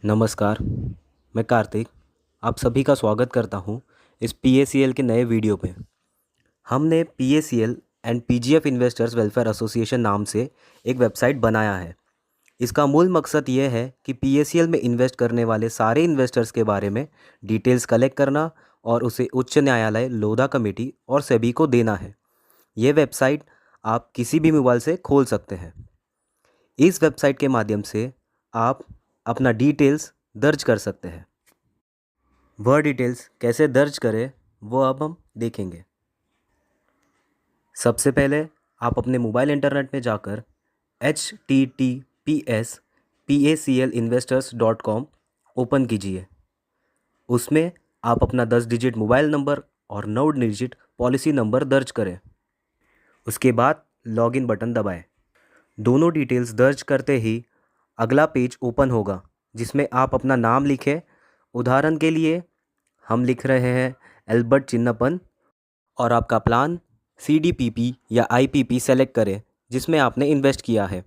नमस्कार, मैं कार्तिक आप सभी का स्वागत करता हूं इस पीएसीएल के नए वीडियो पे। हमने PACL and PGF investors welfare association नाम से एक वेबसाइट बनाया है। इसका मूल मकसद ये है कि पीएसीएल में इन्वेस्ट करने वाले सारे इन्वेस्टर्स के बारे में डिटेल्स कलेक्ट करना और उसे उच्च न्यायालय, लोधा कमेटी और सेबी को देना है। ये वेबसाइट आप किसी भी मोबाइल से खोल सकते हैं। इस वेबसाइट के माध्यम से आप अपना डिटेल्स दर्ज कर सकते हैं। वह डिटेल्स कैसे दर्ज करें वो अब हम देखेंगे। सबसे पहले आप अपने मोबाइल इंटरनेट में जाकर https://pacalinvestors.com ओपन कीजिए। उसमें आप अपना 10 डिजिट मोबाइल नंबर और 9 डिजिट पॉलिसी नंबर दर्ज करें। उसके बाद लॉगिन बटन दबाएं। दोनों डिटेल्स दर्ज करते ही अगला पेज ओपन होगा जिसमें आप अपना नाम लिखें। उदाहरण के लिए हम लिख रहे हैं एल्बर्ट चिन्नपन और आपका प्लान सीडीपीपी या आईपीपी सेलेक्ट करें जिसमें आपने इन्वेस्ट किया है।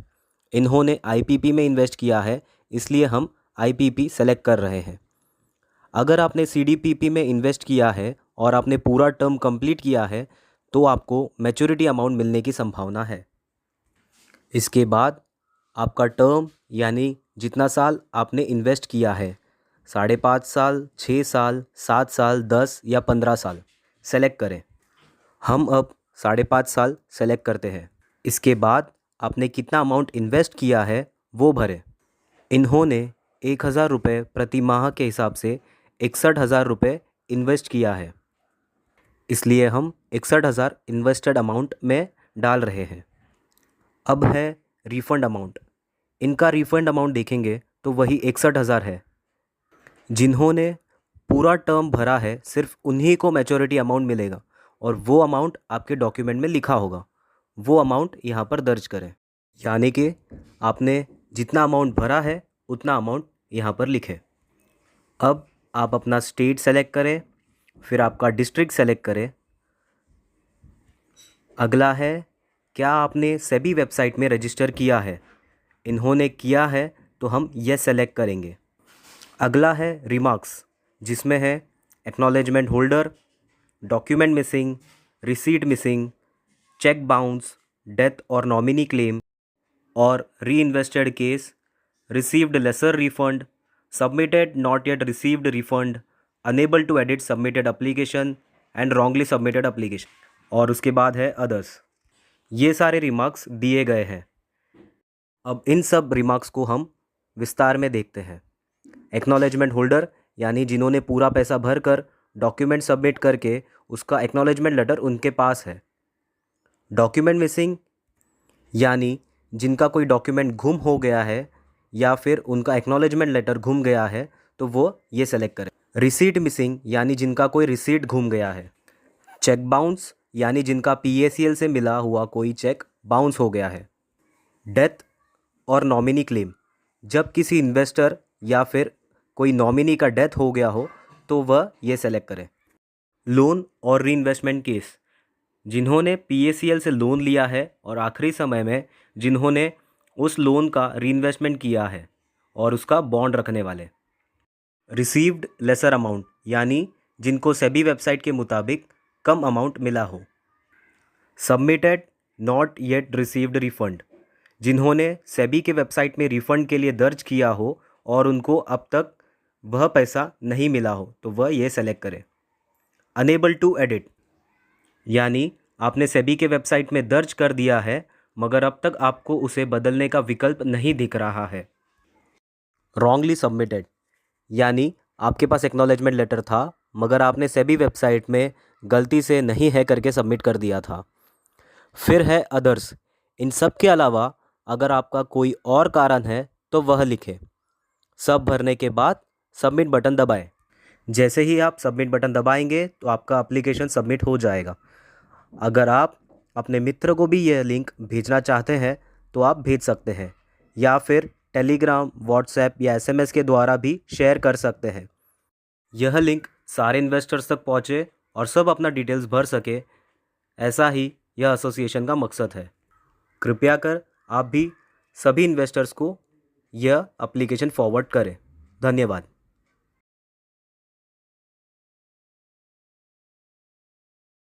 इन्होंने आईपीपी में इन्वेस्ट किया है इसलिए हम आईपीपी सेलेक्ट कर रहे हैं। अगर आपने सीडीपीपी में इन्वेस्ट किया है और आपने पूरा टर्म कंप्लीट किया है तो आपको मैच्योरिटी अमाउंट मिलने की संभावना है। इसके बाद आपका टर्म यानी जितना साल आपने इन्वेस्ट किया है, 5.5 साल, 6 साल, 7 साल, 10 या 15 साल सेलेक्ट करें। हम अब 5.5 साल सेलेक्ट करते हैं। इसके बाद आपने कितना अमाउंट इन्वेस्ट किया है वो भरें। इन्होंने 1,000 रुपये प्रति माह के हिसाब से 61,000 रुपये इन्वेस्ट किया है, इसलिए हम 61,000 इन्वेस्टेड अमाउंट में डाल रहे हैं। अब है रिफ़ंड अमाउंट। इनका रिफ़ंड अमाउंट देखेंगे तो वही 61,000 है। जिन्होंने पूरा टर्म भरा है सिर्फ उन्हीं को मैच्योरिटी अमाउंट मिलेगा और वो अमाउंट आपके डॉक्यूमेंट में लिखा होगा। वो अमाउंट यहाँ पर दर्ज करें, यानी कि आपने जितना अमाउंट भरा है उतना अमाउंट यहाँ पर लिखें। अब आप अपना स्टेट सेलेक्ट करें, फिर आपका डिस्ट्रिक्ट सेलेक्ट करें। अगला है क्या आपने सेबी वेबसाइट में रजिस्टर किया है। इन्होंने किया है तो हम यस सेलेक्ट करेंगे। अगला है रिमार्क्स, जिसमें है acknowledgement holder, document missing, receipt missing, cheque bounce, death और नॉमिनी क्लेम और reinvested case, received lesser refund, submitted not yet received refund, unable to edit submitted application and wrongly submitted application, और उसके बाद है others. ये सारे remarks दिए गए हैं। अब इन सब रिमार्क्स को हम विस्तार में देखते हैं। एक्नॉलेजमेंट होल्डर यानी जिन्होंने पूरा पैसा भर कर डॉक्यूमेंट सबमिट करके उसका एक्नॉलेजमेंट लेटर उनके पास है। डॉक्यूमेंट मिसिंग यानी जिनका कोई डॉक्यूमेंट गुम हो गया है या फिर उनका एक्नॉलेजमेंट लेटर गुम गया है तो वो ये सेलेक्ट करें। रिसीट मिसिंग यानी जिनका कोई रिसीट गुम गया है। चेक बाउंस यानी जिनका पीएसीएल से मिला हुआ कोई चेक बाउंस हो गया है। डेथ और नॉमिनी क्लेम, जब किसी इन्वेस्टर या फिर कोई नॉमिनी का डेथ हो गया हो तो वह ये सेलेक्ट करें। लोन और री इन्वेस्टमेंट केस, जिन्होंने पीएसीएल से लोन लिया है और आखिरी समय में जिन्होंने उस लोन का री इन्वेस्टमेंट किया है और उसका बॉन्ड रखने वाले। रिसीव्ड लेसर अमाउंट यानी जिनको सेबी वेबसाइट के मुताबिक कम अमाउंट मिला हो। Submitted not yet received refund, जिन्होंने सेबी के वेबसाइट में रिफ़ंड के लिए दर्ज किया हो और उनको अब तक वह पैसा नहीं मिला हो तो वह ये सेलेक्ट करें। अनेबल टू एडिट यानी आपने सेबी के वेबसाइट में दर्ज कर दिया है मगर अब तक आपको उसे बदलने का विकल्प नहीं दिख रहा है। रॉन्गली सबमिटेड यानी आपके पास एक्नॉलेजमेंट लेटर था मगर आपने सेबी वेबसाइट में गलती से नहीं है करके सबमिट कर दिया था। फिर है अदर्स। इन सब के अलावा अगर आपका कोई और कारण है तो वह लिखें। सब भरने के बाद सबमिट बटन दबाएं। जैसे ही आप सबमिट बटन दबाएंगे तो आपका एप्लीकेशन सबमिट हो जाएगा। अगर आप अपने मित्र को भी यह लिंक भेजना चाहते हैं तो आप भेज सकते हैं या फिर टेलीग्राम, व्हाट्सएप या एसएमएस के द्वारा भी शेयर कर सकते हैं। यह लिंक सारे इन्वेस्टर्स तक पहुँचे और सब अपना डिटेल्स भर सके, ऐसा ही यह एसोसिएशन का मकसद है। कृपया कर आप भी सभी इन्वेस्टर्स को यह एप्लीकेशन फॉरवर्ड करें। धन्यवाद।